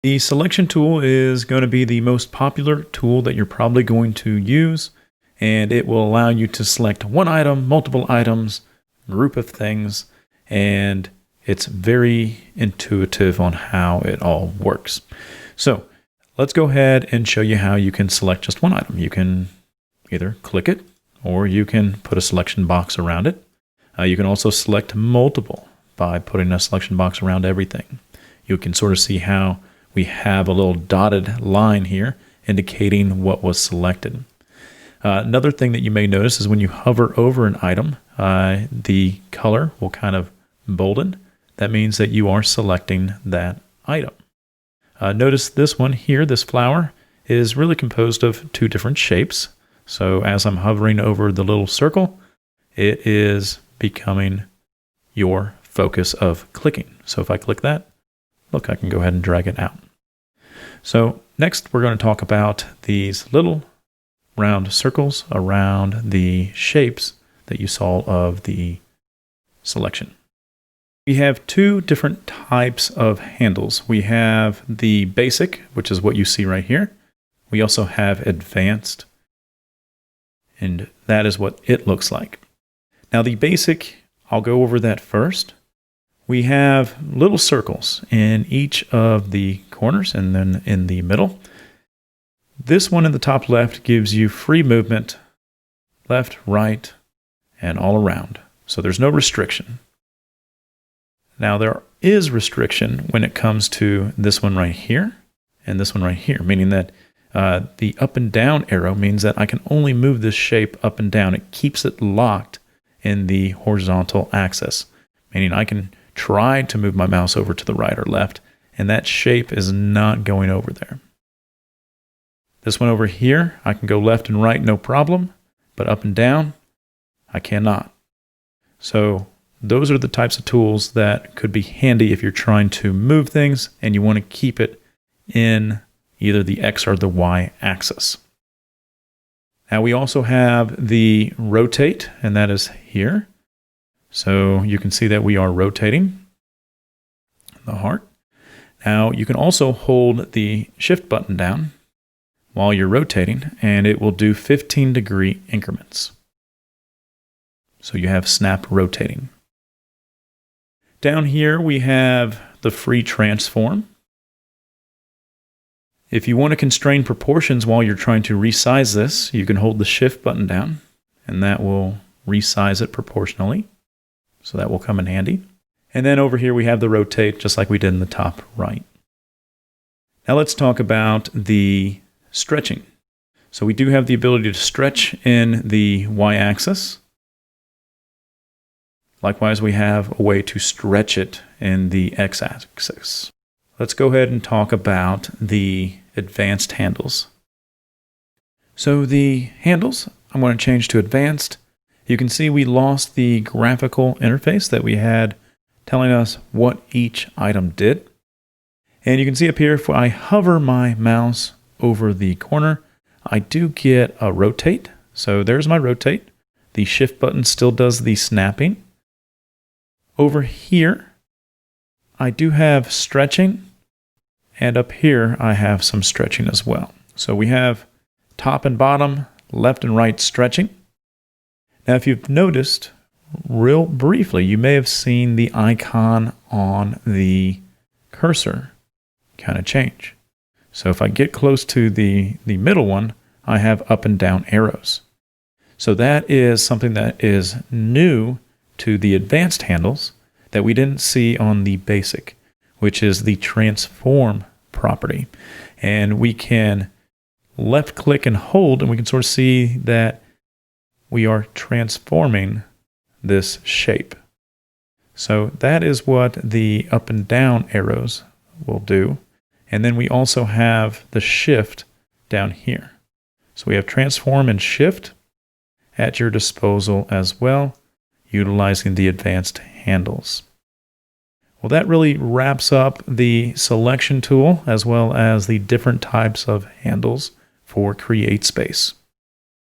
The selection tool is going to be the most popular tool that you're probably going to use, and it will allow you to select one item, multiple items, group of things, and it's very intuitive on how it all works. So let's go ahead and show you how you can select just one item. You can either click it or you can put a selection box around it. You can also select multiple by putting a selection box around everything. You can sort of see how we have a little dotted line here indicating what was selected. Another thing that you may notice is when you hover over an item, the color will kind of bolden. That means that you are selecting that item. Notice this one here, this flower, is really composed of two different shapes. So as I'm hovering over the little circle, it is becoming your focus of clicking. So if I click that, look, I can go ahead and drag it out. So next we're going to talk about these little round circles around the shapes that you saw of the selection. We have two different types of handles. We have the basic, which is what you see right here. We also have advanced, and that is what it looks like. Now the basic, I'll go over that first. We have little circles in each of the corners and then in the middle. This one in the top left gives you free movement, left, right, and all around. So there's no restriction. Now there is restriction when it comes to this one right here and this one right here, meaning that the up and down arrow means that I can only move this shape up and down. It keeps it locked in the horizontal axis, meaning I can try to move my mouse over to the right or left, and that shape is not going over there. This one over here, I can go left and right, no problem, but up and down, I cannot. So those are the types of tools that could be handy if you're trying to move things and you want to keep it in either the X or the Y axis. Now we also have the rotate, and that is here. So you can see that we are rotating the heart. Now you can also hold the shift button down while you're rotating, and it will do 15-degree increments. So you have snap rotating. Down here we have the free transform. If you want to constrain proportions while you're trying to resize this, you can hold the shift button down, and that will resize it proportionally. So that will come in handy. And then over here we have the rotate, just like we did in the top right. Now let's talk about the stretching. So we do have the ability to stretch in the y-axis. Likewise, we have a way to stretch it in the x-axis. Let's go ahead and talk about the advanced handles. So the handles, I'm going to change to advanced. You can see we lost the graphical interface that we had telling us what each item did. And you can see up here, if I hover my mouse over the corner, I do get a rotate. So there's my rotate. The shift button still does the snapping. Over here, I do have stretching. And up here, I have some stretching as well. So we have top and bottom, left and right stretching. Now, if you've noticed, real briefly, you may have seen the icon on the cursor kind of change. So if I get close to the middle one, I have up and down arrows. So that is something that is new to the advanced handles that we didn't see on the basic, which is the transform property. And we can left click and hold, and we can sort of see that we are transforming this shape. So that is what the up and down arrows will do. And then we also have the shift down here. So we have transform and shift at your disposal as well, utilizing the advanced handles. Well, that really wraps up the selection tool as well as the different types of handles for CreateSpace.